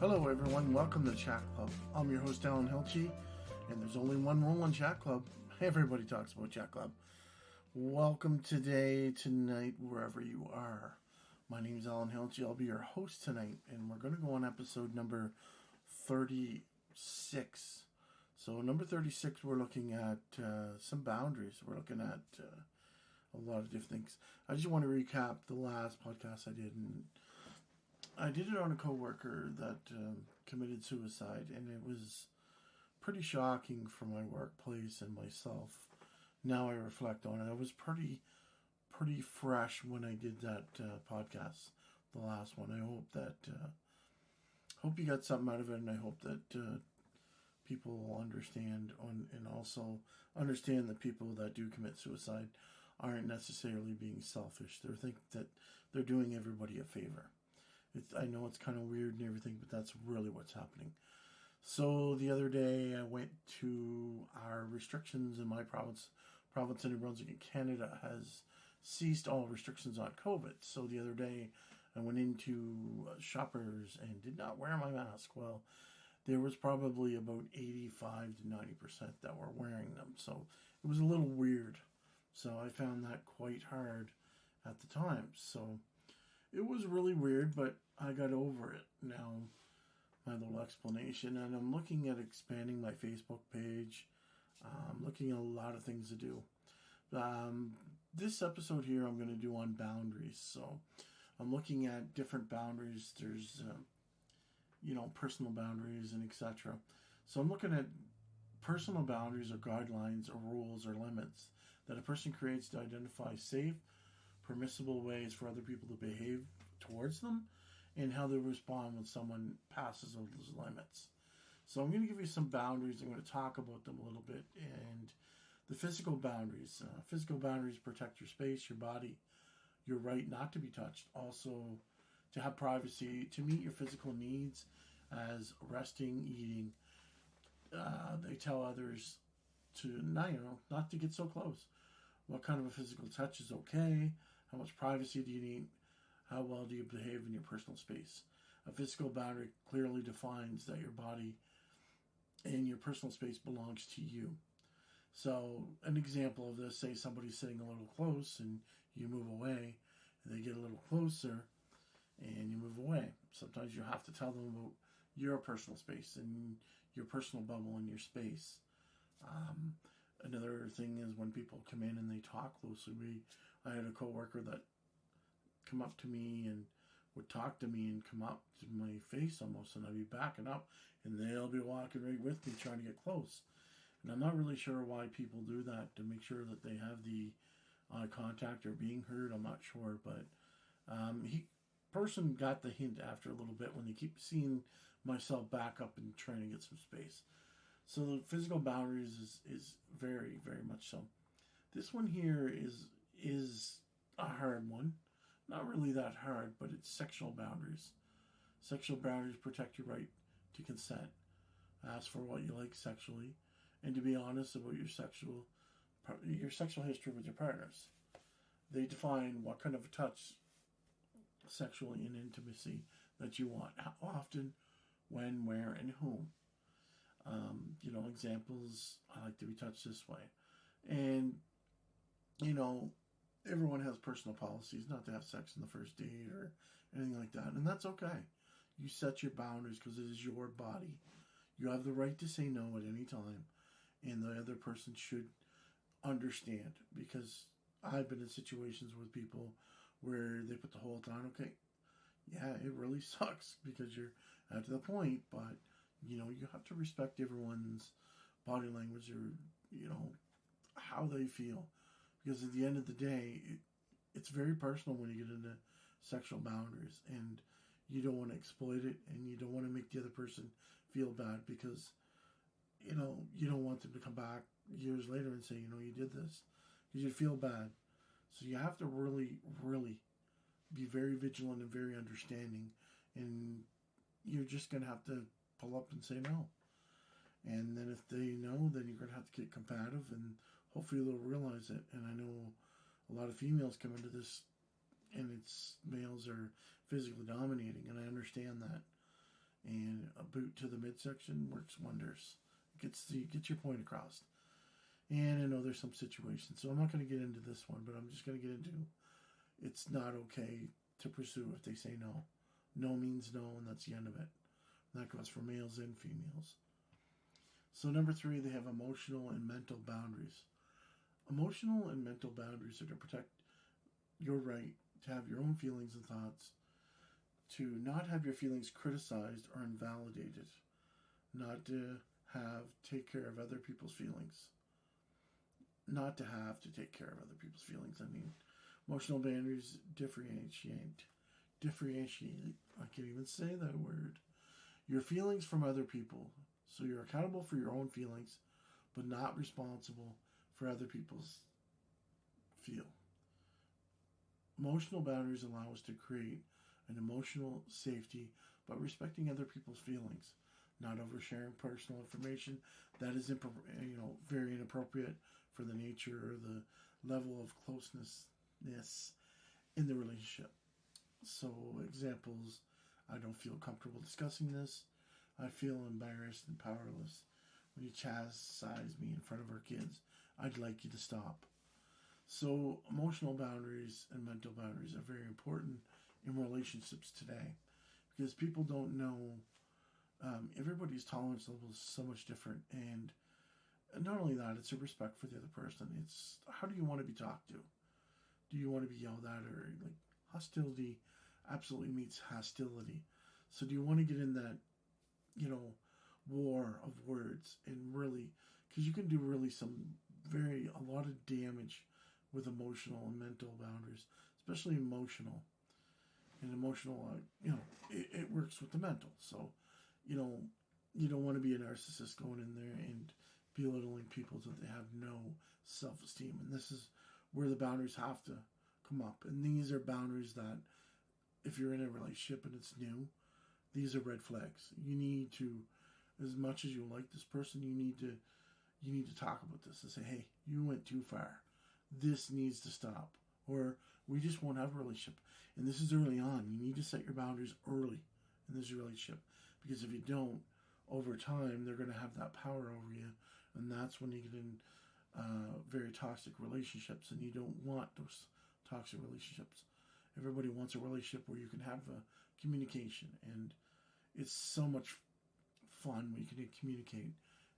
Hello everyone, welcome to Chat Club. I'm your host Alan Hilchey, and there's only one rule on Chat Club. Everybody talks about Chat Club. Welcome today, tonight, wherever you are. My name is Alan Hilchey. I'll be your host tonight, and we're going to go on episode number 36. So number 36, we're looking at some boundaries. We're looking at a lot of different things. I just want to recap the last podcast I did, and I did it on a coworker that committed suicide, and it was pretty shocking for my workplace and myself. Now I reflect on it. I was pretty fresh when I did that podcast, the last one. I hope you got something out of it, and I hope that people will understand and also understand that people that do commit suicide aren't necessarily being selfish. They think that they're doing everybody a favor. I know it's kind of weird and everything, but that's really what's happening. So the other day I went to our restrictions in my province of New Brunswick in Canada has ceased all restrictions on COVID. So the other day I went into Shoppers and did not wear my mask. Well, there was probably about 85 to 90% that were wearing them. So it was a little weird. So I found that quite hard at the time. So it was really weird, but I got over it. Now, my little explanation, and I'm looking at expanding my Facebook page. I'm looking at a lot of things to do. This episode here I'm going to do on boundaries. So I'm looking at different boundaries. There's, personal boundaries and etc. So I'm looking at personal boundaries or guidelines or rules or limits that a person creates to identify safe, permissible ways for other people to behave towards them and how they respond when someone passes those limits. So I'm going to give you some boundaries. I'm going to talk about them a little bit. And the physical boundaries. Physical boundaries protect your space, your body, your right not to be touched. Also, to have privacy, to meet your physical needs as resting, eating. They tell others to not to get so close. What kind of a physical touch is okay? How much privacy do you need? How well do you behave in your personal space? A physical boundary clearly defines that your body and your personal space belongs to you. So an example of this, say somebody's sitting a little close and you move away, and they get a little closer and you move away. Sometimes you have to tell them about your personal space and your personal bubble in your space. Another thing is when people come in and they talk closely. I had a coworker that come up to me and would talk to me and come up to my face almost, and I'd be backing up and they'll be walking right with me trying to get close. And I'm not really sure why people do that, to make sure that they have the eye contact or being heard. I'm not sure, but person got the hint after a little bit when they keep seeing myself back up and trying to get some space. So the physical boundaries is very, very much so. This one here is a hard one. Not really that hard, but it's sexual boundaries. Sexual boundaries protect your right to consent. Ask for what you like sexually, and to be honest about your sexual history with your partners. They define what kind of a touch, sexually and intimacy, that you want. How often, when, where, and whom. Examples, I like to be touched this way. And, everyone has personal policies not to have sex in the first date or anything like that. And that's okay. You set your boundaries because it is your body. You have the right to say no at any time. And the other person should understand. Because I've been in situations with people where they put the whole time, okay, yeah, it really sucks because you're at the point, but you have to respect everyone's body language or, how they feel. Because at the end of the day, it's very personal when you get into sexual boundaries. And you don't want to exploit it, and you don't want to make the other person feel bad because, you don't want them to come back years later and say, you did this. Because you feel bad. So you have to really, really be very vigilant and very understanding. And you're just going to have to pull up and say no. And then if they know, then you're going to have to get combative, and hopefully they'll realize it. And I know a lot of females come into this, and it's males are physically dominating, and I understand that. And a boot to the midsection works wonders. Gets your point across. And I know there's some situations, so I'm not going to get into this one, but I'm just going to get into it's not okay to pursue if they say no. No means no, and that's the end of it. And that goes for males and females. So number 3, they have emotional and mental boundaries. Emotional and mental boundaries are to protect your right to have your own feelings and thoughts, to not have your feelings criticized or invalidated, not to take care of other people's feelings. Not to have to take care of other people's feelings. I mean, emotional boundaries differentiate. I can't even say that word. Your feelings from other people. So you're accountable for your own feelings, but not responsible for other people's feel. Emotional boundaries allow us to create an emotional safety, but respecting other people's feelings, not oversharing personal information that is very inappropriate for the nature or the level of closeness in the relationship. So examples, I don't feel comfortable discussing this. I feel embarrassed and powerless when you chastise me in front of our kids. I'd like you to stop. So emotional boundaries and mental boundaries are very important in relationships today because people don't know. Everybody's tolerance level is so much different, and not only that, it's a respect for the other person. It's how do you want to be talked to? Do you want to be yelled at, or like hostility absolutely meets hostility? So do you want to get in that, war of words and really, because you can do really a lot of damage with emotional and mental boundaries, especially emotional. And emotional, it works with the mental. So, you don't want to be a narcissist going in there and belittling people so they have no self-esteem. And this is where the boundaries have to come up. And these are boundaries that, if you're in a relationship and it's new, these are red flags. You need to, as much as you like this person, you need to talk about this and say, hey, you went too far. This needs to stop. Or we just won't have a relationship. And this is early on. You need to set your boundaries early in this relationship. Because if you don't, over time, they're going to have that power over you. And that's when you get in very toxic relationships. And you don't want those toxic relationships. Everybody wants a relationship where you can have a communication. And it's so much fun when you can communicate.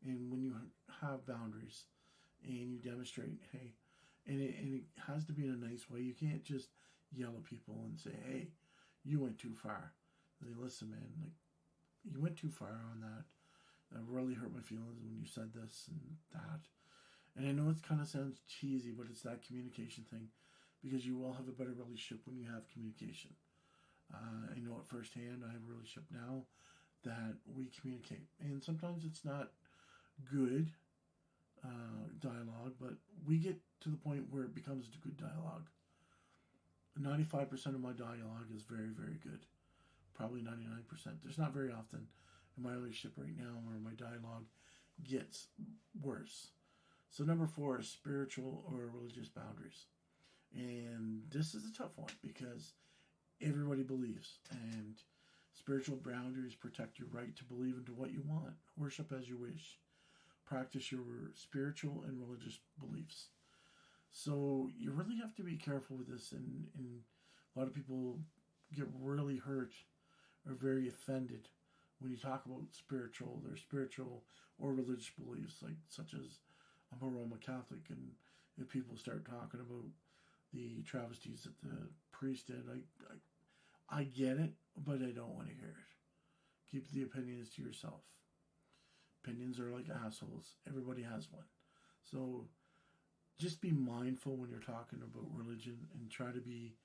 And when you have boundaries and you demonstrate, hey, and it has to be in a nice way. You can't just yell at people and say, hey, you went too far. They listen, man, like, you went too far on that. That really hurt my feelings when you said this and that. And I know it kind of sounds cheesy, but it's that communication thing. Because you will have a better relationship when you have communication. I know it firsthand. I have a relationship now that we communicate. And sometimes it's not good dialogue, but we get to the point where it becomes a good dialogue. 95% of my dialogue is very, very good. Probably 99%. There's not very often in my relationship right now where my dialogue gets worse. So number 4 is spiritual or religious boundaries. And this is a tough one because everybody believes. And spiritual boundaries protect your right to believe into what you want. Worship as you wish. Practice your spiritual and religious beliefs. So you really have to be careful with this. And a lot of people get really hurt or very offended when you talk about their spiritual or religious beliefs, such as I'm a Roman Catholic, and if people start talking about the travesties that the priest did, I get it, but I don't want to hear it. Keep the opinions to yourself. Opinions are like assholes. Everybody has one. So just be mindful when you're talking about religion and try to be,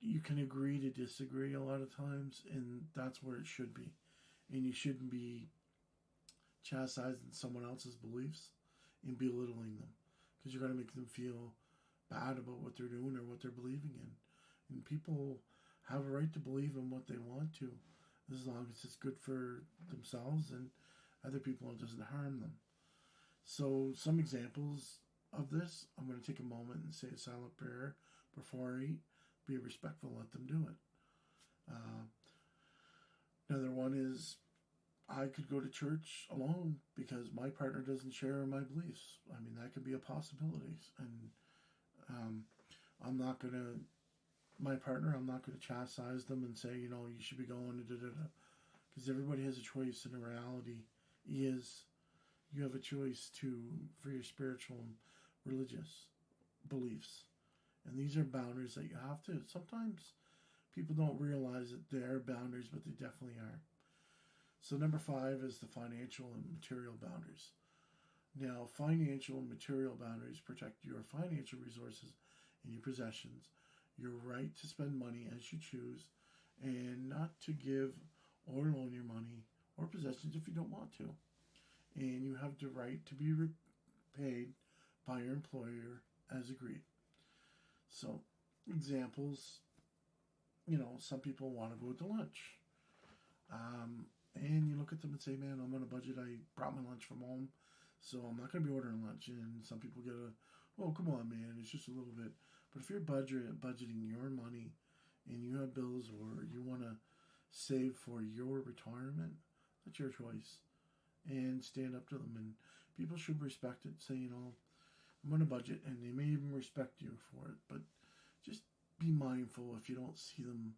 you can agree to disagree a lot of times, and that's where it should be. And you shouldn't be chastising someone else's beliefs and belittling them, because you're going to make them feel bad about what they're doing or what they're believing in. And people have a right to believe in what they want to, as long as it's good for themselves and other people and doesn't harm them. So some examples of this, I'm going to take a moment and say a silent prayer before I eat. Be respectful, let them do it. Another one is I could go to church alone because my partner doesn't share my beliefs. I mean, that could be a possibility. And um, I'm not going to, my partner, I'm not going to chastise them and say, you should be going, because everybody has a choice, and the reality is you have a choice for your spiritual and religious beliefs. And these are boundaries that you have to. Sometimes people don't realize that they are boundaries, but they definitely are. So number 5 is the financial and material boundaries. Now, financial and material boundaries protect your financial resources and your possessions, your right to spend money as you choose, and not to give or loan your money or possessions if you don't want to. And you have the right to be paid by your employer as agreed. So, examples, some people want to go to lunch. And you look at them and say, man, I'm on a budget. I brought my lunch from home, so I'm not going to be ordering lunch. And some people get oh, come on, man, it's just a little bit. But if you're budgeting your money and you have bills or you want to save for your retirement, that's your choice. And stand up to them. And people should respect it. Say, I'm on a budget, and they may even respect you for it. But just be mindful if you don't see them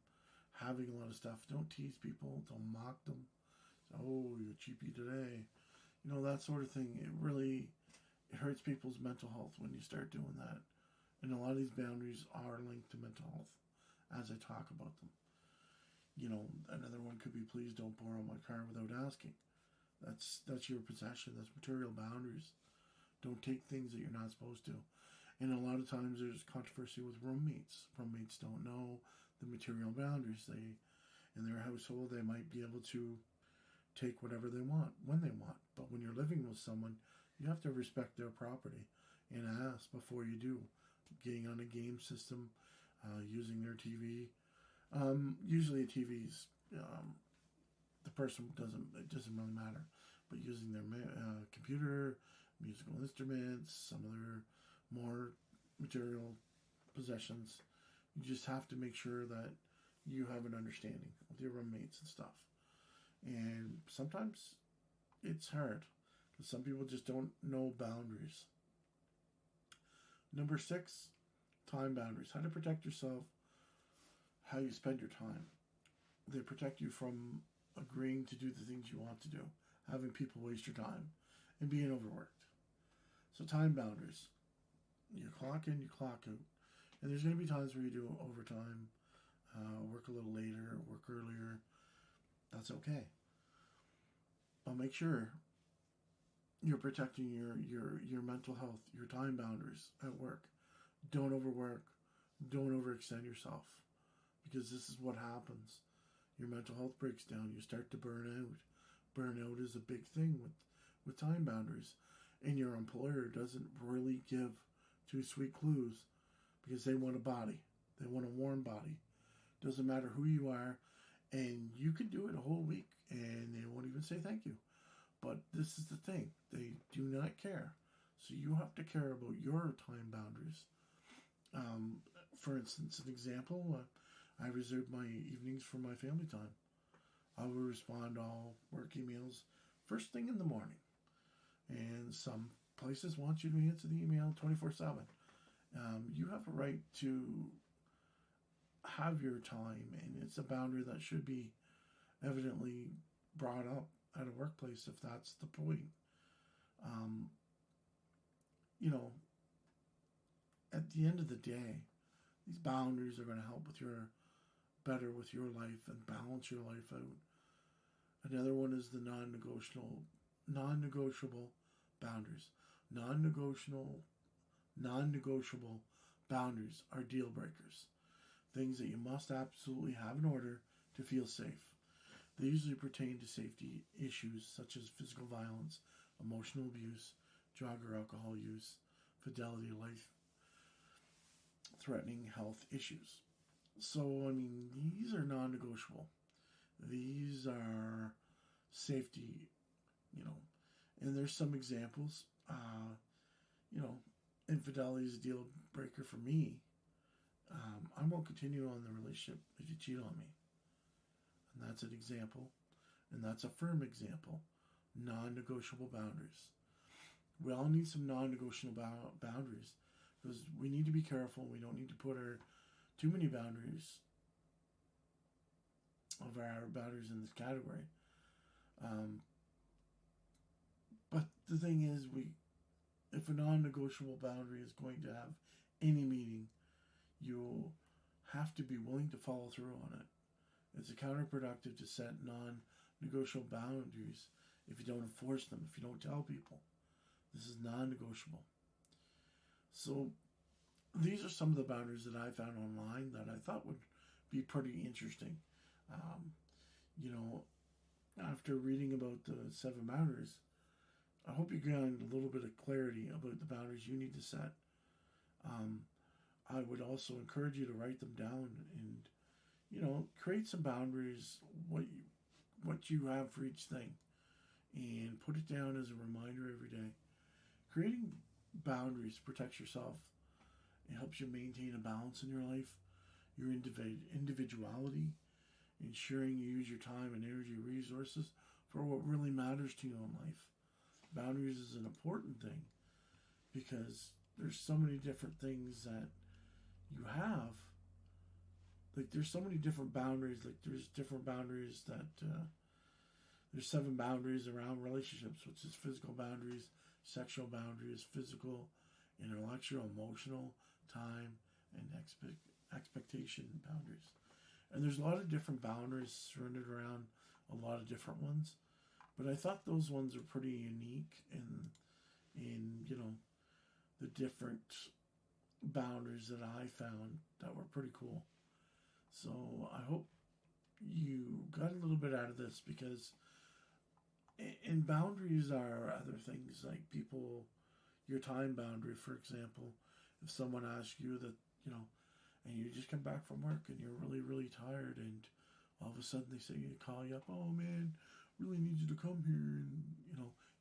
having a lot of stuff. Don't tease people. Don't mock them. Oh, you're cheapy today. That sort of thing. It hurts people's mental health when you start doing that. And a lot of these boundaries are linked to mental health as I talk about them. Another one could be, please don't borrow my car without asking. That's your possession. That's material boundaries. Don't take things that you're not supposed to. And a lot of times there's controversy with roommates. Roommates don't know the material boundaries. In their household, they might be able to take whatever they want when they want. But when you're living with someone, you have to respect their property and ask before you do. Getting on a game system, using their TV. Usually a TV's, the person it doesn't really matter. But using their computer, musical instruments, some other more material possessions, you just have to make sure that you have an understanding with your roommates and stuff. And sometimes it's hard because some people just don't know boundaries. Number 6, time boundaries. How to protect yourself, how you spend your time. They protect you from agreeing to do the things you want to do, having people waste your time, and being overworked. So time boundaries. You clock in, you clock out. And there's going to be times where you do overtime, work a little later, work earlier. That's okay. But make sure you're protecting your mental health, your time boundaries at work. Don't overwork. Don't overextend yourself. Because this is what happens. Your mental health breaks down. You start to burn out. Burnout is a big thing with time boundaries. And your employer doesn't really give 2 sweet clues because they want a body. They want a warm body. Doesn't matter who you are. And you can do it a whole week and they won't even say thank you. But this is the thing. They do not care. So you have to care about your time boundaries. For instance, an example, I reserve my evenings for my family time. I will respond to all work emails first thing in the morning. And some places want you to answer the email 24/7. You have a right to have your time, and it's a boundary that should be evidently brought up at a workplace if that's the point. At the end of the day, these boundaries are going to help with your life and balance your life out. Another one is the non-negotiable boundaries. Non-negotiable boundaries are deal breakers. Things that you must absolutely have in order to feel safe. They usually pertain to safety issues such as physical violence, emotional abuse, drug or alcohol use, fidelity, life-threatening health issues. So, these are non-negotiable. These are safety, and there's some examples. Infidelity is a deal breaker for me. I won't continue on the relationship if you cheat on me. And that's an example. And that's a firm example. Non-negotiable boundaries. We all need some non-negotiable boundaries because we need to be careful. We don't need to put too many boundaries of our boundaries in this category. But the thing is, if a non-negotiable boundary is going to have any meaning, you'll have to be willing to follow through on it. It's counterproductive to set non-negotiable boundaries if you don't enforce them, if you don't tell people. This is non-negotiable. So these are some of the boundaries that I found online that I thought would be pretty interesting. After reading about the 7 boundaries, I hope you gained a little bit of clarity about the boundaries you need to set. I would also encourage you to write them down and, create some boundaries, what you have for each thing, and put it down as a reminder every day. Creating boundaries protects yourself. It helps you maintain a balance in your life, your individuality, ensuring you use your time and energy resources for what really matters to you in life. Boundaries is an important thing because there's so many different things that you have. Like, there's so many different boundaries. Like, there's different boundaries that there's 7 boundaries around relationships, which is physical boundaries, sexual boundaries, physical, intellectual, emotional, time, and expectation boundaries. And there's a lot of different boundaries surrounded around a lot of different ones. But I thought those ones are pretty unique in the different boundaries that I found that were pretty cool. So I hope you got a little bit out of this, because and boundaries are other things like your time boundary, for example. If someone asks you that, and you just come back from work and you're really, really tired, and all of a sudden they call you up, oh man, really need you to come here, and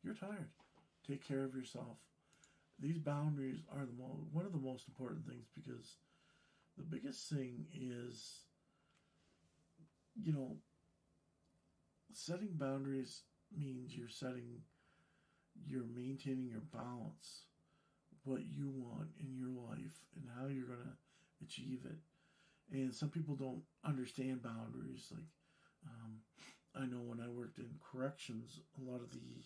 you're tired. Take care of yourself. These boundaries are one of the most important things, because the biggest thing is, setting boundaries means you're maintaining your balance, what you want in your life and how you're going to achieve it. And some people don't understand boundaries. Like, I know when I worked in corrections, a lot of the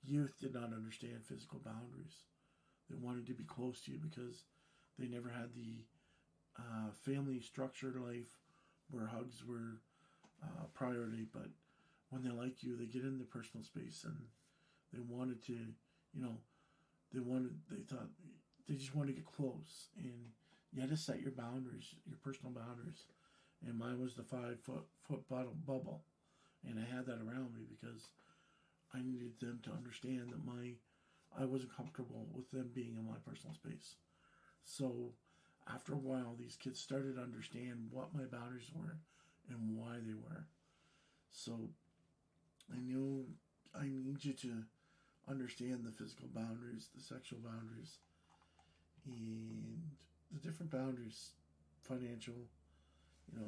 youth did not understand physical boundaries. They wanted to be close to you because they never had the family structured life where hugs were priority. But when they like you, they get in their personal space, and they wanted to, they just wanted to get close, and you had to set your boundaries, your personal boundaries. And mine was the 5-foot bubble, and I had that around me because I needed them to understand that I wasn't comfortable with them being in my personal space. So after a while, these kids started to understand what my boundaries were and why they were. So I knew I need you to understand the physical boundaries, the sexual boundaries, and the different boundaries. Financial,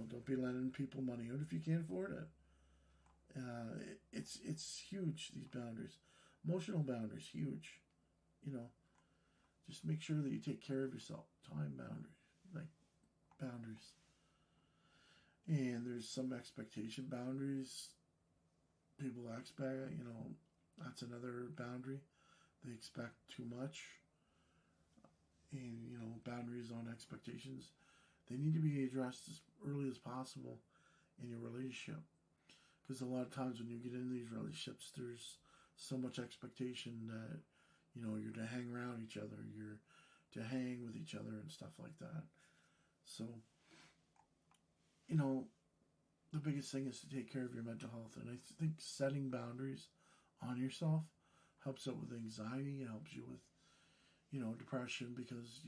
don't be lending people money out if you can't afford it. It's huge, these boundaries. Emotional boundaries, huge. Just make sure that you take care of yourself. Time boundaries. And there's some expectation boundaries. People expect, that's another boundary. They expect too much. And, boundaries on expectations, they need to be addressed as early as possible in your relationship. Because a lot of times when you get into these relationships, there's so much expectation that, you're to hang around each other, you're to hang with each other and stuff like that. So, the biggest thing is to take care of your mental health. And I think setting boundaries on yourself helps out with anxiety, helps you with, depression, because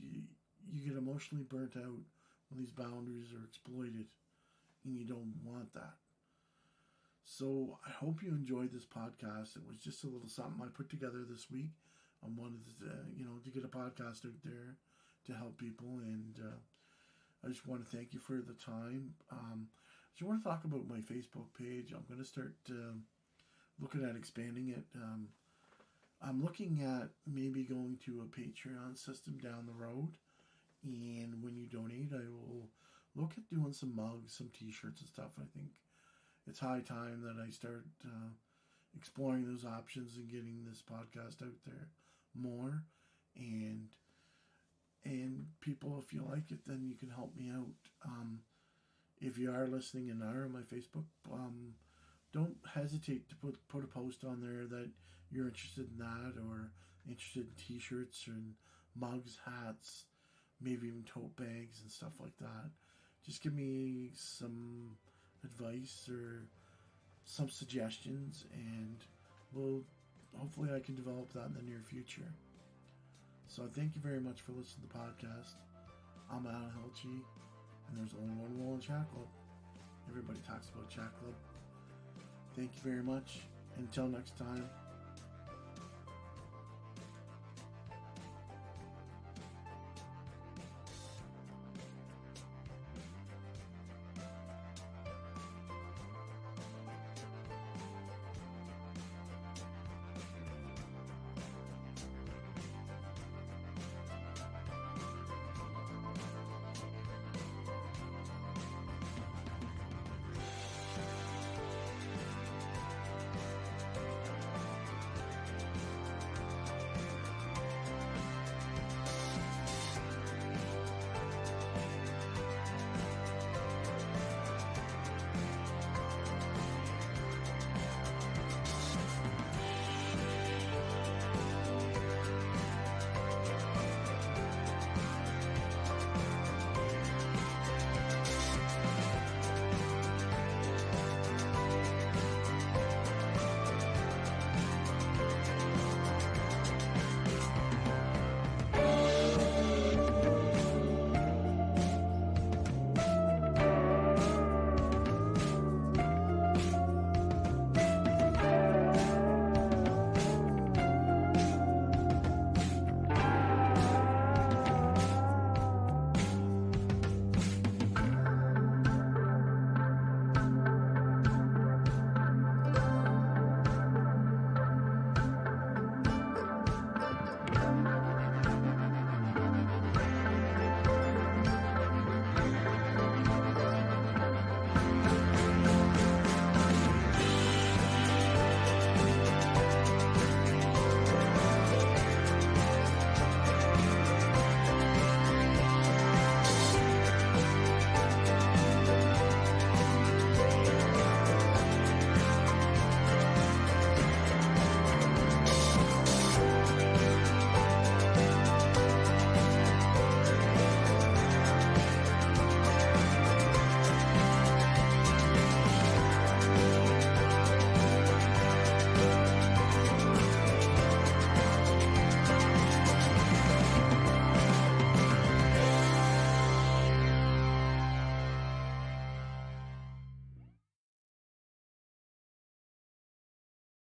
you get emotionally burnt out when these boundaries are exploited, and you don't want that. So I hope you enjoyed this podcast. It was just a little something I put together this week. I wanted to get a podcast out there to help people, and I just want to thank you for the time. So I want to talk about my Facebook page. I'm going to start looking at expanding it. I'm looking at maybe going to a Patreon system down the road. And when you donate, I will look at doing some mugs, some t-shirts and stuff. I think it's high time that I start exploring those options and getting this podcast out there more. And people, if you like it, then you can help me out. If you are listening and are on my Facebook, don't hesitate to put a post on there that you're interested in that, or interested in t-shirts and mugs, hats, maybe even tote bags and stuff like that. Just give me some advice or some suggestions, and hopefully I can develop that in the near future. So thank you very much for listening to the podcast. I'm Alan Helchi, and there's only one rule in Chat Club. Everybody talks about Chat Club. Thank you very much. Until next time.